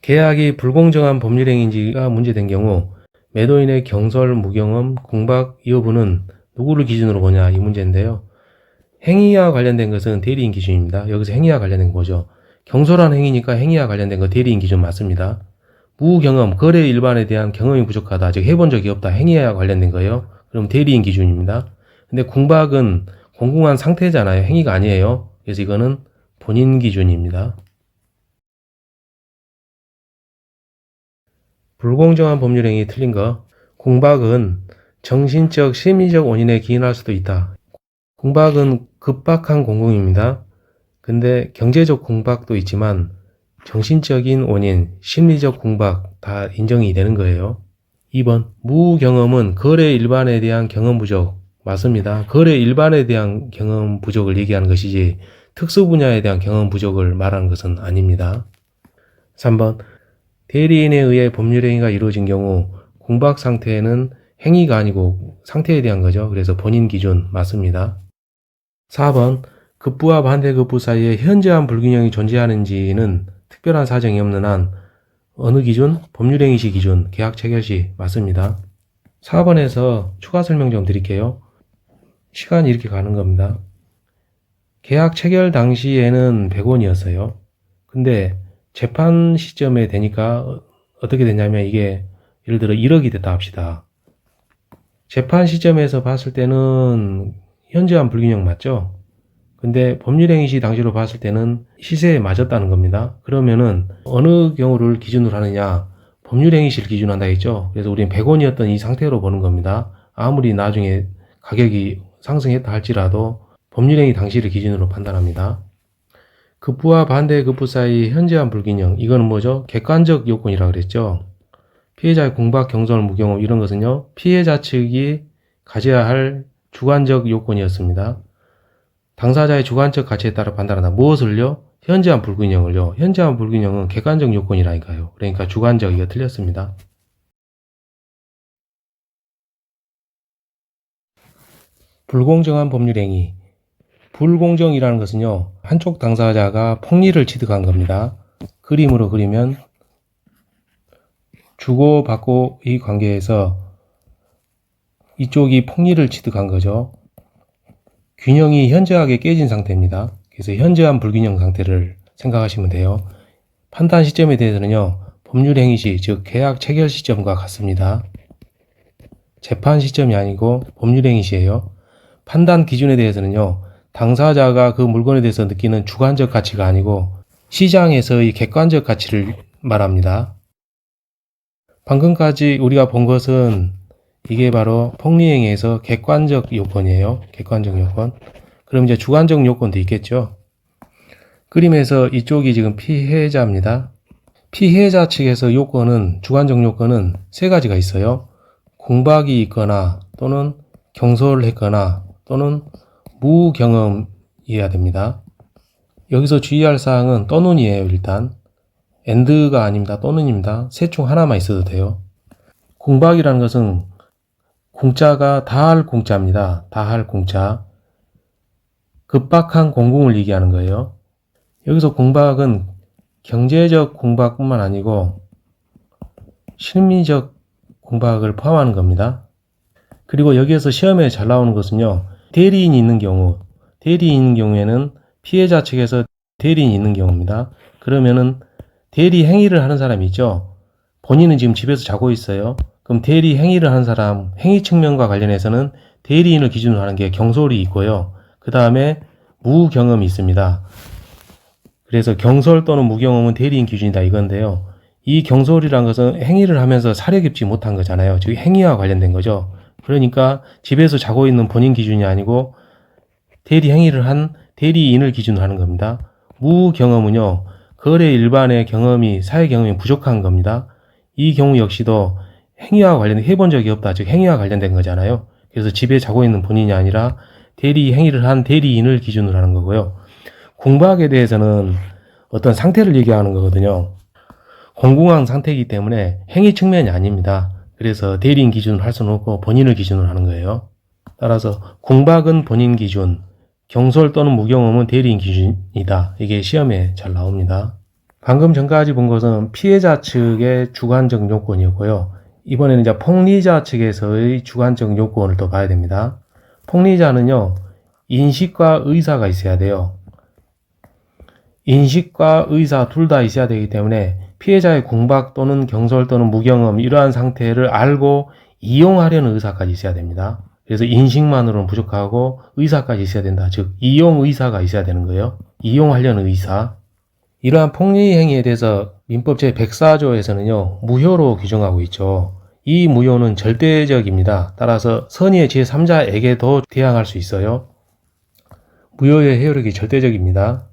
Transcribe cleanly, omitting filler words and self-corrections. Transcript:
계약이 불공정한 법률행위인지가 문제된 경우 매도인의 경솔, 무경험, 공박 여부는 누구를 기준으로 보냐 이 문제인데요. 행위와 관련된 것은 대리인 기준입니다. 여기서 행위와 관련된 거죠. 경솔한 행위니까 행위와 관련된 거 대리인 기준 맞습니다. 무경험, 거래 일반에 대한 경험이 부족하다, 즉 해본 적이 없다, 행위와 관련된 거예요. 그럼 대리인 기준입니다. 근데 공박은 공공한 상태잖아요. 행위가 아니에요. 그래서 이거는 본인 기준입니다. 불공정한 법률행위 틀린 거. 공박은 정신적, 심리적 원인에 기인할 수도 있다. 공박은 급박한 공공입니다. 근데 경제적 공박도 있지만 정신적인 원인, 심리적 공박 다 인정이 되는 거예요. 2번, 무경험은 거래 일반에 대한 경험 부족. 맞습니다. 거래 일반에 대한 경험 부족을 얘기하는 것이지 특수 분야에 대한 경험 부족을 말하는 것은 아닙니다. 3번, 대리인에 의해 법률행위가 이루어진 경우 공박 상태는 행위가 아니고 상태에 대한 거죠. 그래서 본인 기준 맞습니다. 4번, 급부와 반대급부 사이에 현저한 불균형이 존재하는지는 특별한 사정이 없는 한 어느 기준? 법률행위 시 기준, 계약 체결 시 맞습니다. 4번에서 추가 설명 좀 드릴게요. 시간이 이렇게 가는 겁니다. 계약 체결 당시에는 100원이었어요. 근데 재판 시점에 되니까 어떻게 되냐면 이게 예를 들어 1억이 됐다 합시다. 재판 시점에서 봤을 때는 현저한 불균형 맞죠? 근데 법률행위 시 당시로 봤을 때는 시세에 맞았다는 겁니다. 그러면은 어느 경우를 기준으로 하느냐? 법률행위 시를 기준으로 한다 했죠? 그래서 우리는 100원이었던 이 상태로 보는 겁니다. 아무리 나중에 가격이 상승했다 할지라도 법률행위 당시를 기준으로 판단합니다. 급부와 반대 급부 사이 현저한 불균형, 이거는 뭐죠? 객관적 요건이라고 그랬죠? 피해자의 공박, 경솔, 무경험 이런 것은요, 피해자 측이 가져야 할 주관적 요건이었습니다. 당사자의 주관적 가치에 따라 판단한다. 무엇을요? 현저한 불균형을요. 현저한 불균형은 객관적 요건이라니까요. 그러니까 주관적, 이거 틀렸습니다. 불공정한 법률행위. 불공정이라는 것은요, 한쪽 당사자가 폭리를 취득한 겁니다. 그림으로 그리면 주고받고의 관계에서 이쪽이 폭리를 취득한 거죠. 균형이 현저하게 깨진 상태입니다. 그래서 현저한 불균형 상태를 생각하시면 돼요. 판단 시점에 대해서는요, 법률행위 시, 즉 계약 체결 시점과 같습니다. 재판 시점이 아니고 법률행위 시예요. 판단 기준에 대해서는요, 당사자가 그 물건에 대해서 느끼는 주관적 가치가 아니고 시장에서의 객관적 가치를 말합니다. 방금까지 우리가 본 것은 이게 바로 폭리행위에서 객관적 요건이에요. 객관적 요건. 그럼 이제 주관적 요건도 있겠죠. 그림에서 이쪽이 지금 피해자입니다. 피해자 측에서 요건은, 주관적 요건은 세 가지가 있어요. 공박이 있거나 또는 경솔했거나 또는 무경험이어야 됩니다. 여기서 주의할 사항은 또는이에요. 일단 and가 아닙니다. 또는입니다. 셋 중 하나만 있어도 돼요. 공박이라는 것은 공짜가 다할 공짜입니다. 다할 공짜. 급박한 공공을 얘기하는 거예요. 여기서 공박은 경제적 공박뿐만 아니고 심리적 공박을 포함하는 겁니다. 그리고 여기에서 시험에 잘 나오는 것은요, 대리인이 있는 경우, 대리인이 있는 경우에는 피해자 측에서 대리인이 있는 경우입니다. 그러면은 대리 행위를 하는 사람이 있죠. 본인은 지금 집에서 자고 있어요. 그럼 대리 행위를 하는 사람, 행위 측면과 관련해서는 대리인을 기준으로 하는 게 경솔이 있고요. 그 다음에 무경험이 있습니다. 그래서 경솔 또는 무경험은 대리인 기준이다 이건데요. 이 경솔이란 것은 행위를 하면서 사려 깊지 못한 거잖아요. 즉 행위와 관련된 거죠. 그러니까 집에서 자고 있는 본인 기준이 아니고 대리 행위를 한 대리인을 기준으로 하는 겁니다. 무경험은요, 거래 일반의 경험이, 사회 경험이 부족한 겁니다. 이 경우 역시도 행위와 관련된, 해본 적이 없다, 즉 행위와 관련된 거잖아요. 그래서 집에 자고 있는 본인이 아니라 대리 행위를 한 대리인을 기준으로 하는 거고요. 공박에 대해서는 어떤 상태를 얘기하는 거거든요. 공공한 상태이기 때문에 행위 측면이 아닙니다. 그래서 대리인 기준으로 할 수는 없고 본인을 기준으로 하는 거예요. 따라서 공박은 본인 기준, 경솔 또는 무경험은 대리인 기준이다. 이게 시험에 잘 나옵니다. 방금 전까지 본 것은 피해자 측의 주관적 요건이었고요. 이번에는 이제 폭리자 측에서의 주관적 요건을 또 봐야 됩니다. 폭리자는요, 인식과 의사가 있어야 돼요. 인식과 의사 둘 다 있어야 되기 때문에 피해자의 공박 또는 경솔 또는 무경험 이러한 상태를 알고 이용하려는 의사까지 있어야 됩니다. 그래서 인식만으로는 부족하고 의사까지 있어야 된다. 즉 이용 의사가 있어야 되는 거예요. 이용하려는 의사. 이러한 폭리 행위에 대해서 민법 제104조에서는요. 무효로 규정하고 있죠. 이 무효는 절대적입니다. 따라서 선의의 제3자에게도 대항할 수 있어요. 무효의 효력이 절대적입니다.